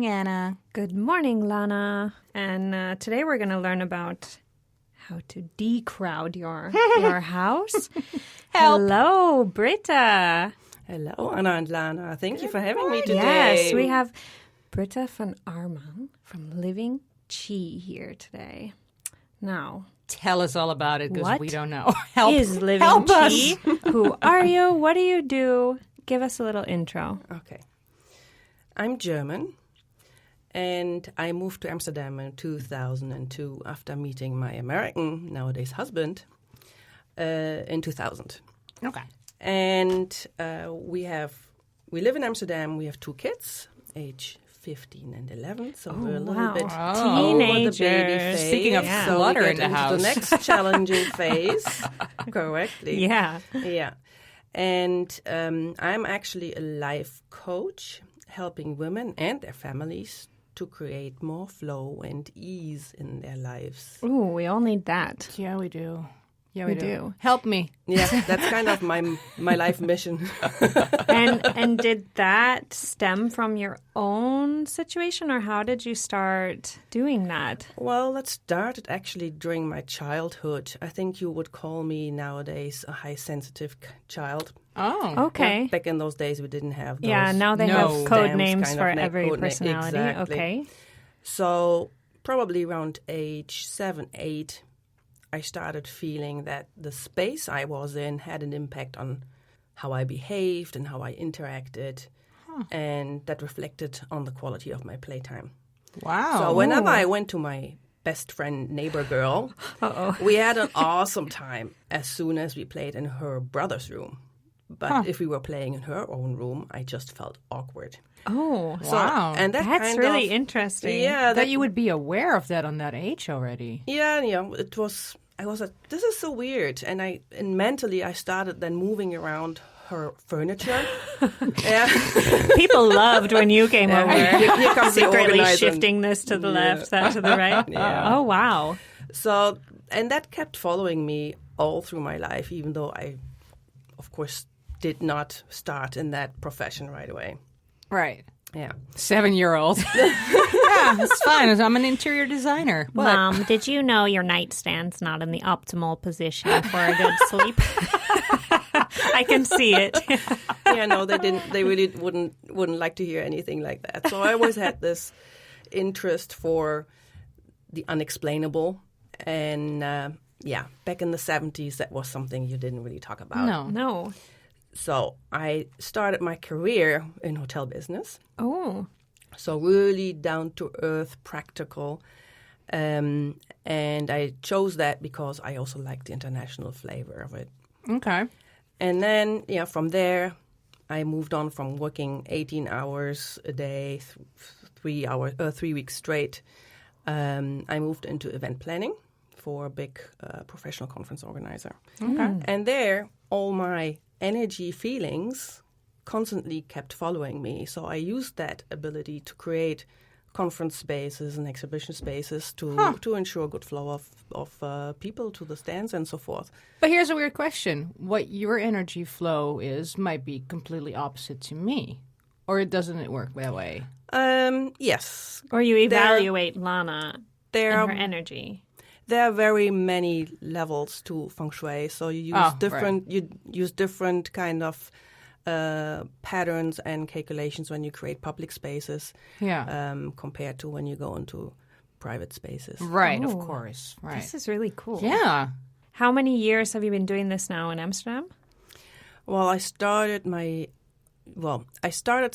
Anna. Good morning, Lana. And today we're going to learn about how to decrowd your house. Help. Hello, Britta. Hello, Anna and Lana. Thank you for having me today. Yes, we have Britta van Arman from Living Chi here today. Now, Tell us all about it because What we don't know. Help is Living help Chi? us. Who are you? What do you do? Give us a little intro. Okay. I'm German, and I moved to Amsterdam in 2002 after meeting my American, nowadays husband, in 2000. Okay. And we live in Amsterdam. We have 2 kids, age 15 and 11, so we're a little wow. bit Oh. over the baby Teenagers. phase. Speaking of so clutter we in get the into house. the next challenging phase, correctly. Yeah. Yeah. And I'm actually a life coach, helping women and their families to create more flow and ease in their lives. Ooh, we all need that. Yeah, we do. Yeah, We do. Help me. Yeah, that's kind of my life mission. And did that stem from your own situation, or how did you start doing that? Well, that started actually during my childhood. I think you would call me nowadays a high sensitive child. Oh. Okay. Yeah, back in those days, we didn't have those. Yeah, now they No. have code stamps, names kind for of every code name. personality. Exactly. Okay. So probably around age 7, 8, I started feeling that the space I was in had an impact on how I behaved and how I interacted. And that reflected on the quality of my playtime. Wow. So whenever I went to my best friend, neighbor girl, we had an awesome time as soon as we played in her brother's room. But if we were playing in her own room, I just felt awkward. Oh, So, Wow. and that that's kind really of, interesting. Yeah, that you would be aware of that on that age already. Yeah, it was. I was like, this is so weird, and mentally I started then moving around her furniture. Yeah, People loved when you came over. here comes the Secretly organizer. shifting this to the left, that to the right. Yeah. Oh, wow. So, and that kept following me all through my life, even though I, of course, did not start in that profession right away. Right. Yeah. 7-year-old. Yeah, it's fine. I'm an interior designer. What? Mom, did you know your nightstand's not in the optimal position for a good sleep? I can see it. Yeah, no, they didn't. They really wouldn't like to hear anything like that. So I always had this interest for the unexplainable, and back in the 70s, that was something you didn't really talk about. No. So I started my career in hotel business. Oh. So really down to earth, practical, and I chose that because I also like the international flavor of it. Okay. And then, from there, I moved on from working 18 hours a day, 3 weeks straight. I moved into event planning for a big professional conference organizer. Okay. And there, all my energy feelings constantly kept following me. So I used that ability to create conference spaces and exhibition spaces to ensure good flow of people to the stands and so forth. But here's a weird question. What your energy flow is might be completely opposite to me. Or doesn't it work that way? Yes. Or you evaluate Lana and There her energy. There are very many levels to Feng Shui, so you use different kind of patterns and calculations when you create public spaces, compared to when you go into private spaces. Right, of course. Right. This is really cool. Yeah. How many years have you been doing this now in Amsterdam? Well, I started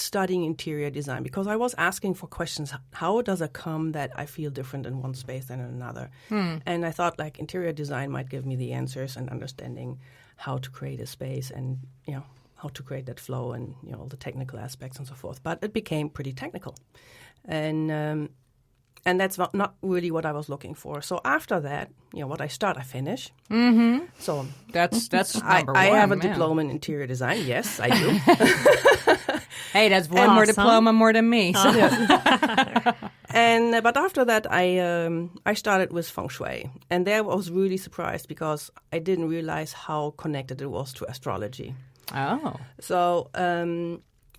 studying interior design because I was asking for questions. How does it come that I feel different in one space than in another? And I thought interior design might give me the answers and understanding how to create a space and, how to create that flow and, all the technical aspects and so forth. But it became pretty technical. And that's not really what I was looking for. So after that, what I start, I finish. Mm-hmm. So that's number one. I have a diploma in interior design. Yes, I do. Hey, that's one more diploma more than me. So. But after that, I started with Feng Shui, and there I was really surprised because I didn't realize how connected it was to astrology. Oh, So,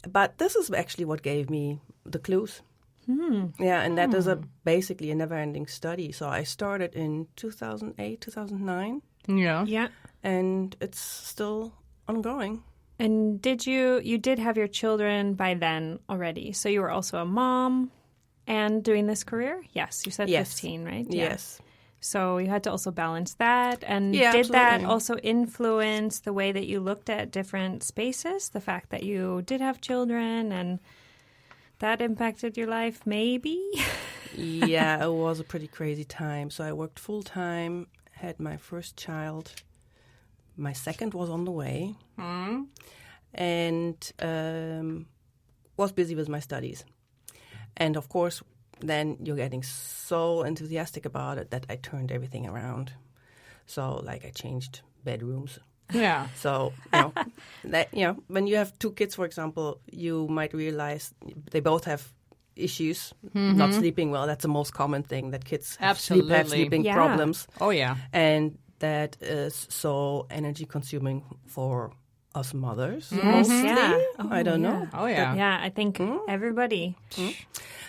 but this is actually what gave me the clues. Yeah, and that is basically a never-ending study. So I started in 2008, 2009, Yeah. Yeah. and it's still ongoing. And you did have your children by then already. So you were also a mom and doing this career? Yes, you said Yes. 15, right? Yeah. Yes. So you had to also balance that. And Yeah, did that absolutely. also influence the way that you looked at different spaces? The fact that you did have children and that impacted your life, maybe? Yeah, it was a pretty crazy time. So I worked full-time, had my first child. My second was on the way. And was busy with my studies. And of course, then you're getting so enthusiastic about it that I turned everything around. So, like, I changed bedrooms. Yeah. So, when you have two kids, for example, you might realize they both have issues, not sleeping well. That's the most common thing, that kids have Absolutely. sleeping Yeah. problems. Oh, yeah. And that is so energy consuming for us mothers, Yes, mostly. yeah. Oh, I don't yeah. know. Oh, yeah. Yeah, I think everybody.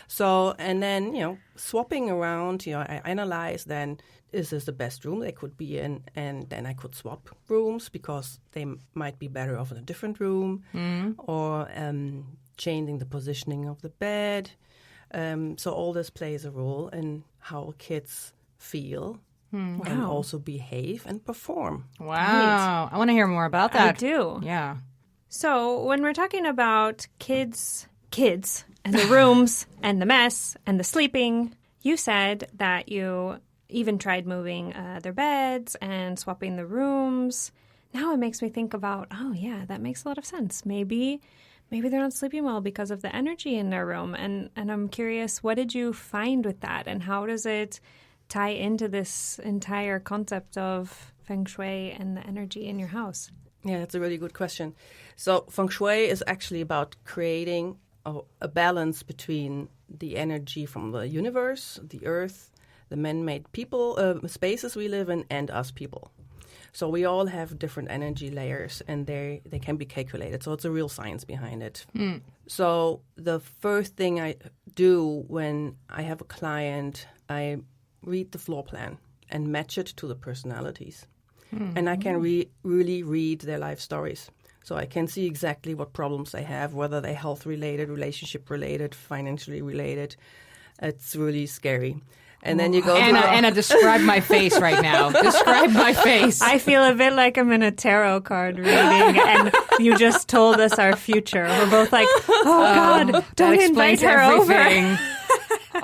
So, and then, swapping around, I analyze then, is this the best room they could be in? And then I could swap rooms because they might be better off in a different room, or changing the positioning of the bed. So all this plays a role in how kids feel and Wow. also behave and perform. Wow. I want to hear more about I that. do. Yeah. So when we're talking about kids, and the rooms, and the mess, and the sleeping, you said that you even tried moving their beds and swapping the rooms. Now it makes me think about, oh yeah, that makes a lot of sense. Maybe they're not sleeping well because of the energy in their room. And I'm curious, what did you find with that? And how does it tie into this entire concept of Feng Shui and the energy in your house? Yeah, that's a really good question. So Feng Shui is actually about creating a balance between the energy from the universe, the earth, the man-made spaces we live in, and us people. So we all have different energy layers, and they can be calculated. So it's a real science behind it. So the first thing I do when I have a client, I read the floor plan and match it to the personalities. And I can really read their life stories. So I can see exactly what problems they have, whether they're health-related, relationship-related, financially related. It's really scary. And then you go Anna, describe my face right now. Describe my face. I feel a bit like I'm in a tarot card reading, and you just told us our future. We're both like, oh, God, don't invite her everything. over.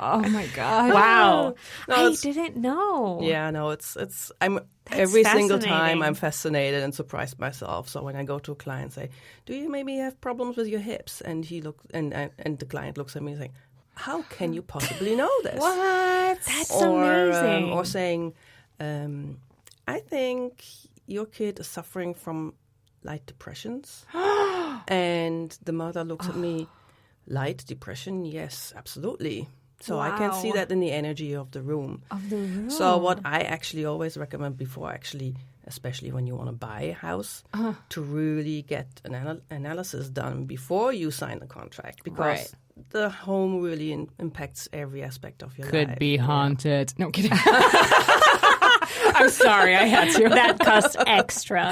Oh, my God. Wow. No, I it's- didn't know. Yeah, no, I'm every single time fascinating. I'm fascinated and surprised myself. So when I go to a client and say, "Do you maybe have problems with your hips?" and he looks and the client looks at me and saying, "How can you possibly know this?" What? That's Or amazing. or saying, "I think your kid is suffering from light depressions," and the mother looks at me, "Light depression? Yes, absolutely." So I can see Wow. that in the energy of the room. Of the room. So what I actually always recommend before, especially when you want to buy a house, to really get an analysis done before you sign the contract, because Right. the home really impacts every aspect of your life. Could be haunted. No, I'm kidding. I'm sorry, I had to. That cost extra.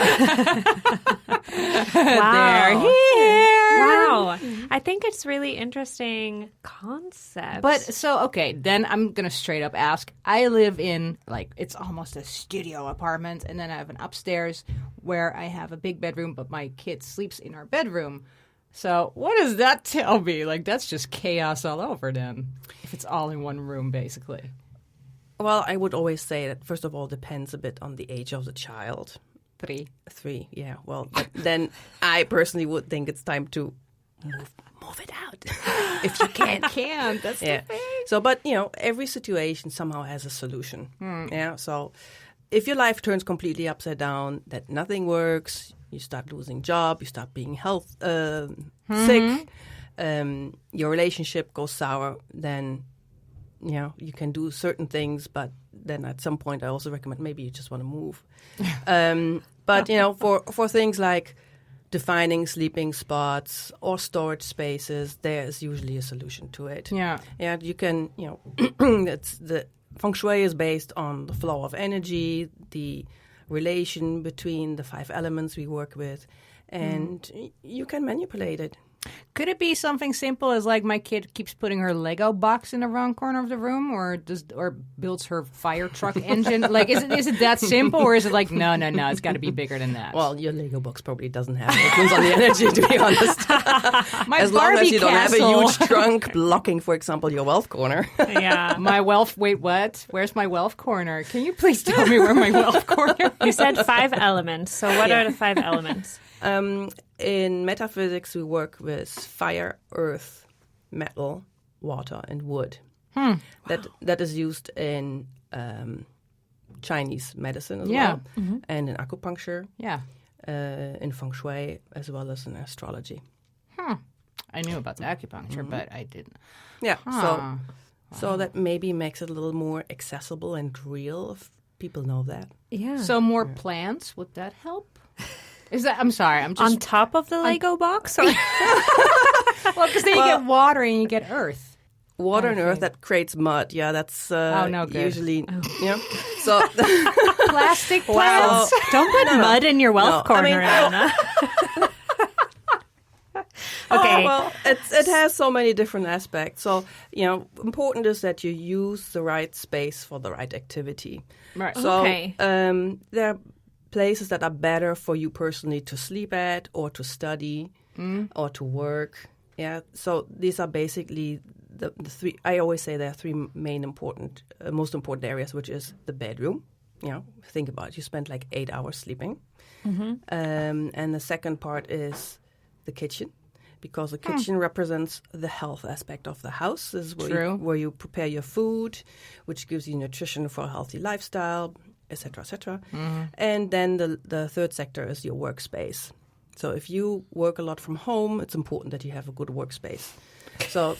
They're Wow. here. Wow. I think it's really interesting concept. But so, okay, then I'm going to straight up ask. I live in, it's almost a studio apartment, and then I have an upstairs where I have a big bedroom, but my kid sleeps in our bedroom. So what does that tell me? That's just chaos all over then, if it's all in one room, basically. Well, I would always say that, first of all, depends a bit on the age of the child. 3. 3, yeah. Well, but then I personally would think it's time to move it out if you can. Can't. That's Yeah. the thing. So, but every situation somehow has a solution. Yeah. So, if your life turns completely upside down, that nothing works, you start losing job, you start being sick, your relationship goes sour, then you can do certain things, but then at some point I also recommend maybe you just want to move. But for things like defining sleeping spots or storage spaces, there is usually a solution to it. Yeah. Yeah, you can, it's the Feng Shui is based on the flow of energy, the relation between the 5 elements we work with, and you can manipulate it. Could it be something simple as like my kid keeps putting her Lego box in the wrong corner of the room, or builds her fire truck engine? Like, is it that simple, or is it like no, it's got to be bigger than that? Well, your Lego box probably doesn't have it. Depends on the energy, to be honest. My long as you don't have a castle. huge trunk blocking, for example, your wealth corner. Yeah. My wealth. Wait, what? Where's my wealth corner? Can you please tell me where my wealth corner? You said 5 elements. So what are the 5 elements? In metaphysics, we work with fire, earth, metal, water, and wood. That is used in Chinese medicine as well, and in acupuncture, in Feng Shui, as well as in astrology. I knew about the acupuncture, but I didn't. Yeah, so that maybe makes it a little more accessible and real if people know that. Yeah. So more plants, would that help? Is that? I'm sorry. I'm just on top of the Lego box? Or? well, because then you get water and you get earth. Water and earth that creates mud. Yeah, that's no good. usually So Plastic plants. Don't put mud in your wealth corner, Anna. Okay. Well, it has so many different aspects. So, important is that you use the right space for the right activity. Right. So, Okay. there are places that are better for you personally to sleep at or to study or to work. Yeah. So these are basically the 3. I always say there are 3 main most important areas, which is the bedroom. Think about it. You spend like 8 hours sleeping. And the second part is the kitchen. Because the kitchen represents the health aspect of the house. This is where you prepare your food, which gives you nutrition for a healthy lifestyle, etc., etc. And then the third sector is your workspace. So if you work a lot from home, it's important that you have a good workspace. So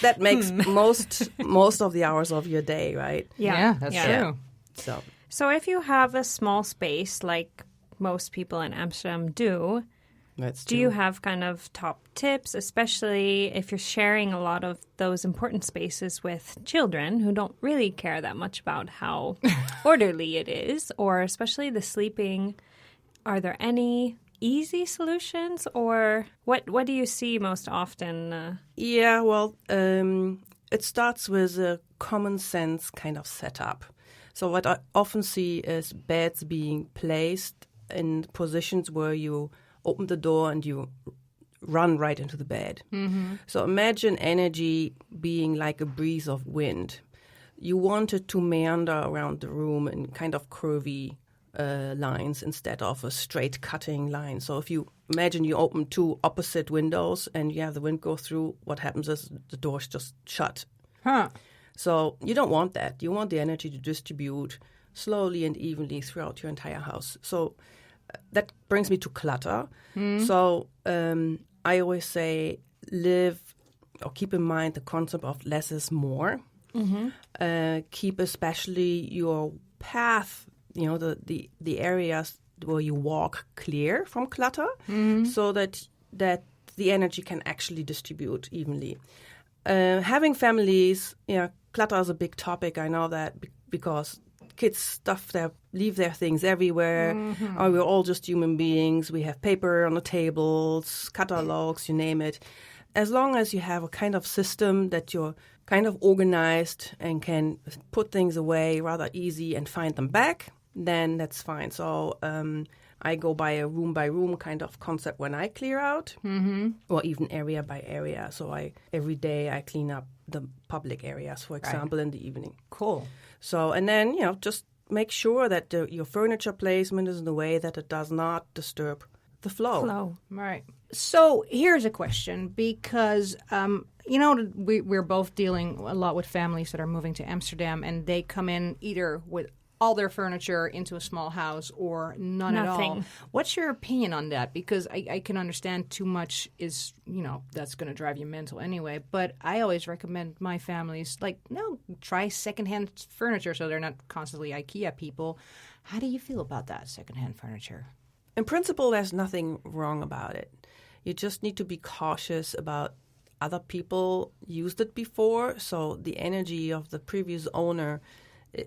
that makes most of the hours of your day, right? Yeah, that's true. So if you have a small space, like most people in Amsterdam do, do you have kind of top tips, especially if you're sharing a lot of those important spaces with children who don't really care that much about how orderly it is, or especially the sleeping? Are there any easy solutions, or what do you see most often? It starts with a common sense kind of setup. So what I often see is beds being placed in positions where you open the door and you run right into the bed. So imagine energy being like a breeze of wind. You want it to meander around the room in kind of curvy lines instead of a straight cutting line. So if you imagine you open 2 opposite windows and you have the wind go through, what happens is the doors just shut. So you don't want that. You want the energy to distribute slowly and evenly throughout your entire house. So that brings me to clutter. So I always say keep in mind the concept of less is more. Keep especially your path, the areas where you walk clear from clutter, so that the energy can actually distribute evenly. Having families, clutter is a big topic. I know that because kids leave their things everywhere. We're all just human beings. We have paper on the tables, catalogs, you name it. As long as you have a kind of system that you're kind of organized and can put things away rather easy and find them back, then that's fine. So I go by a room kind of concept when I clear out, or even area by area. So every day I clean up the public areas, for example, in the evening. Cool. So, and then, just make sure that your furniture placement is in a way that it does not disturb the flow. Right. So here's a question, because, we're both dealing a lot with families that are moving to Amsterdam, and they come in either with all their furniture into a small house or nothing at all. What's your opinion on that? Because I can understand too much is, that's going to drive you mental anyway. But I always recommend my families, try secondhand furniture so they're not constantly IKEA people. How do you feel about that, secondhand furniture? in principle, there's nothing wrong about it. You just need to be cautious about other people used it before, so the energy of the previous owner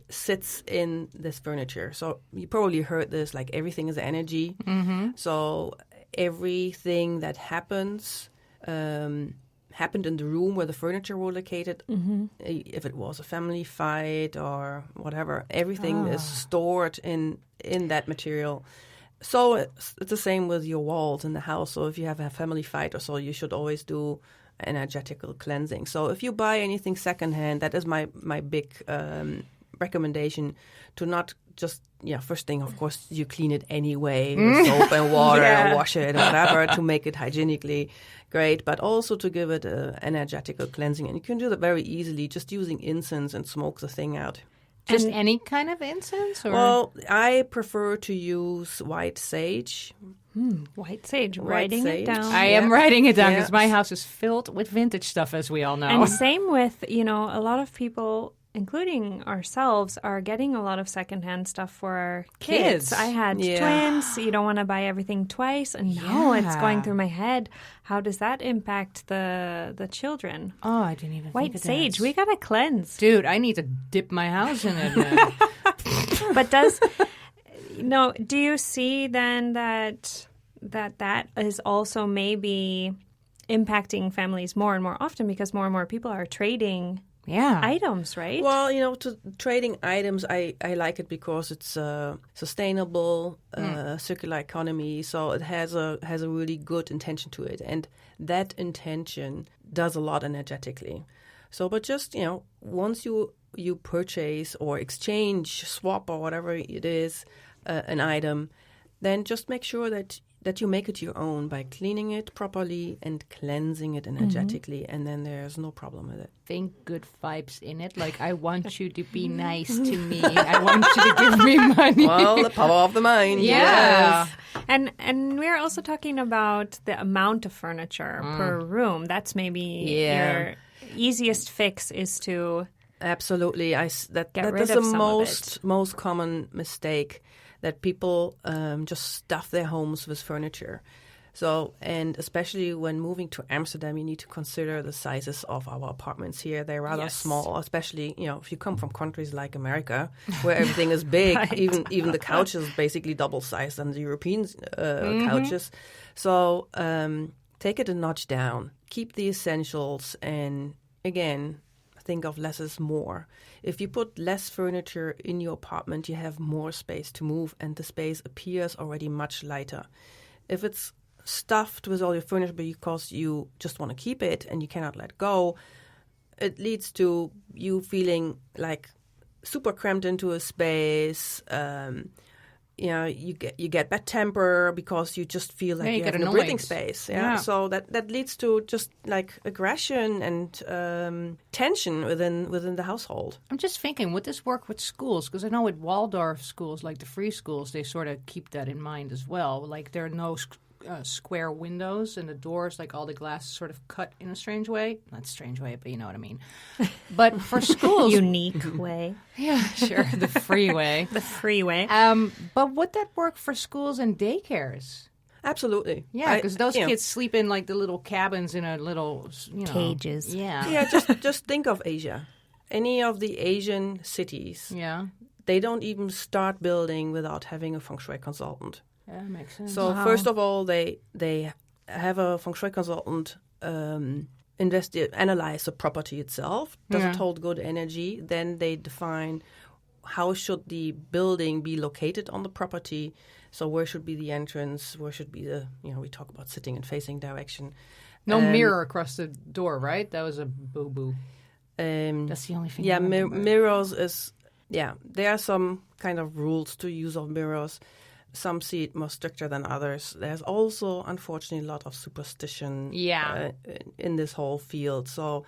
sits in this furniture. So you probably heard this, like everything is energy. Mm-hmm. So everything that happens happened in the room where the furniture were located. Mm-hmm. If it was a family fight or whatever, everything is stored in that material. So it's the same with your walls in the house. So if you have a family fight or so, you should always do energetical cleansing. So if you buy anything secondhand, that is my big recommendation, to not just, first thing, of course, you clean it anyway with soap and water and wash it and whatever to make it hygienically great, but also to give it an energetical cleansing. And you can do that very easily just using incense and smoke the thing out. Just any kind of incense? Or? Well, I prefer to use white sage. White sage, writing it down. I am writing it down because my house is filled with vintage stuff, as we all know. And same with, a lot of people, including ourselves, are getting a lot of secondhand stuff for our kids. I had twins. You don't want to buy everything twice. And now it's going through my head. How does that impact the children? Oh, I didn't even White think of sage. that. We got to cleanse. Dude, I need to dip my house in it. But do you see then that is also maybe impacting families more and more often because more and more people are trading items, right? Well, to trading items, I like it because it's sustainable, circular economy. So it has a really good intention to it, and that intention does a lot energetically. So, but just once you purchase or exchange, swap or whatever it is, an item, then just make sure that you make it your own by cleaning it properly and cleansing it energetically, and then there's no problem with it. Think good vibes in it. Like, I want you to be nice to me. I want you to give me money. Well, the power of the mind. Yeah. Yes. And we're also talking about the amount of furniture per room. That's maybe your easiest fix is to absolutely. That rid is of the most common mistake, that people just stuff their homes with furniture. So, and especially when moving to Amsterdam, you need to consider the sizes of our apartments here. They're rather small, especially, if you come from countries like America, where everything is big. Right. Even the couch is basically double sized than the European couches. So take it a notch down. Keep the essentials, and again, think of less is more. If you put less furniture in your apartment, you have more space to move, and the space appears already much lighter. If it's stuffed with all your furniture because you just want to keep it and you cannot let go, it leads to you feeling like super cramped into a space. You get bad temper because you just feel like you have no breathing space. Yeah? So that leads to just like aggression and tension within the household. I'm just thinking, would this work with schools? Because I know with Waldorf schools, like the free schools, they sort of keep that in mind as well. Like there are no square windows, and the doors, like all the glass is sort of cut in a strange way. Not strange way, but you know what I mean. But for schools... Unique way. Yeah, sure. The free way. The free way. But would that work for schools and daycares? Absolutely. Yeah, because those kids sleep in like the little cabins in a little, cages. Yeah. Yeah, just think of Asia. Any of the Asian cities. Yeah. They don't even start building without having a Feng Shui consultant. Yeah, that makes sense. So first of all, they have a Feng Shui consultant analyze the property itself. Does it hold good energy? Then they define how should the building be located on the property. So where should be the entrance? Where should be the, we talk about sitting and facing direction. No mirror across the door, right? That was a boo-boo. That's the only thing. Yeah, mirrors is, there are some kind of rules to use of mirrors. Some see it more stricter than others. There's also, unfortunately, a lot of superstition in this whole field. So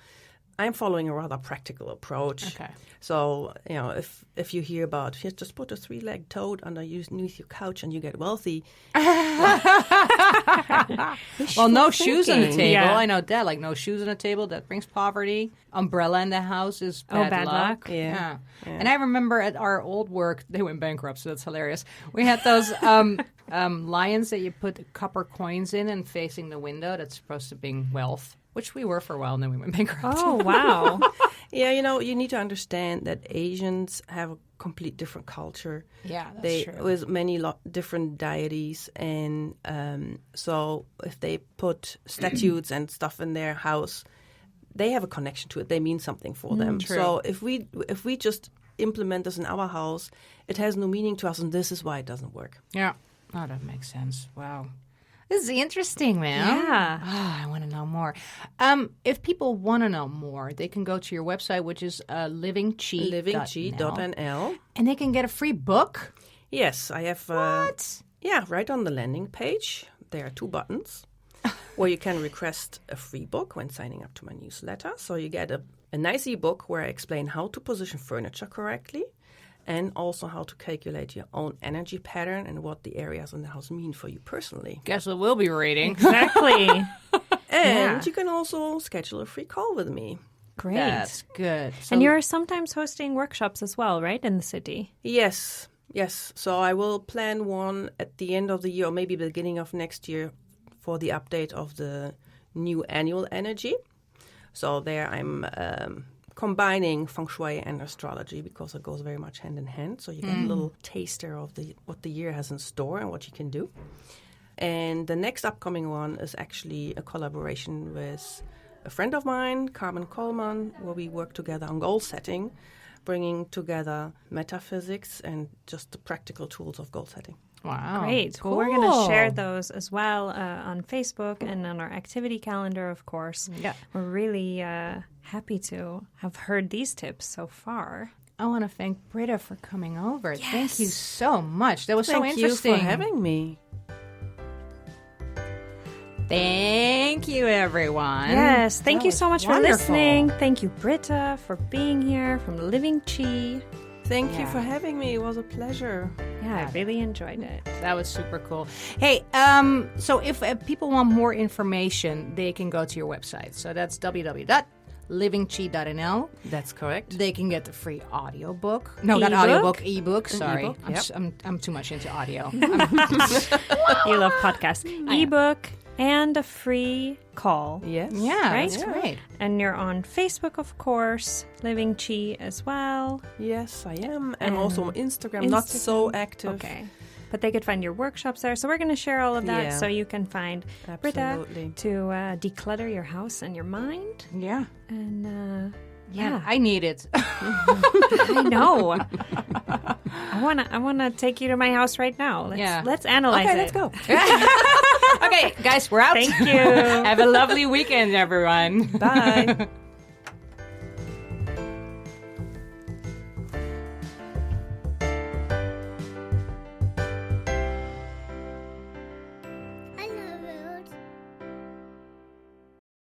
I'm following a rather practical approach. Okay. So, if you hear about, here, just put a 3-legged toad underneath your couch and you get wealthy. Well, no shoes on the thinking. table. Yeah. I know that. Like, no shoes on the table, that brings poverty. Umbrella in the house is bad luck. Yeah. And I remember at our old work, they went bankrupt, so that's hilarious. We had those lions that you put copper coins in and facing the window. That's supposed to bring wealth, which we were for a while, and then we went bankrupt. Oh, wow. Yeah, you need to understand that Asians have a complete different culture. Yeah, that's true. With many different deities, and so if they put statues and stuff in their house, they have a connection to it. They mean something for them. true. So if we just implement this in our house, it has no meaning to us, and this is why it doesn't work. Yeah. Oh, that makes sense. Wow. This is interesting, man. Yeah. Oh, I want to know more. If people want to know more, they can go to your website, which is livingchi.nl. livingchi.nl. And they can get a free book? Yes, I have. What? Yeah, right on the landing page, there are 2 buttons where you can request a free book when signing up to my newsletter. So you get a nice ebook where I explain how to position furniture correctly and also how to calculate your own energy pattern and what the areas in the house mean for you personally. Guess what we'll be reading. Exactly. And you can also schedule a free call with me. Great. That's good. So, And you're sometimes hosting workshops as well, right, in the city? Yes. So I will plan one at the end of the year or maybe beginning of next year for the update of the new annual energy. So there I'm combining Feng Shui and astrology because it goes very much hand in hand. So you get a little taster of what the year has in store and what you can do. And the next upcoming one is actually a collaboration with a friend of mine, Carmen Coleman, where we work together on goal setting, bringing together metaphysics and just the practical tools of goal setting. wow. Great. Cool. Well, we're going to share those as well on Facebook and on our activity calendar, of course. Yeah. We're really happy to have heard these tips so far. I want to thank Britta for coming over. Thank you so much. That was so Thank interesting. you for having me. Thank you, everyone. Yes. Thank That you was so much wonderful. for listening. Thank you, Britta, for being here from Living Chi. Thank you Yeah. for having me. It was a pleasure. Yeah, I really enjoyed it. That was super cool. Hey, so if people want more information, they can go to your website. So that's www.livingchi.nl. That's correct. They can get the free audiobook. No, not Ebook? audiobook, ebook. Sorry. ebook, I'm too much into audio. You love podcasts. Ebook and a free call. Yes. Yeah, Right? that's great. And you're on Facebook, of course, Living Chi as well. Yes, I am. And also on Instagram, not so active. Okay. But they could find your workshops there. So we're going to share all of that Yeah. so you can find Britta Absolutely. to declutter your house and your mind. Yeah. And yeah, I need it. I know. I wanna take you to my house right now. Let's analyze Okay, it. let's go. Okay, guys, we're out. Thank you. Have a lovely weekend, everyone. Bye.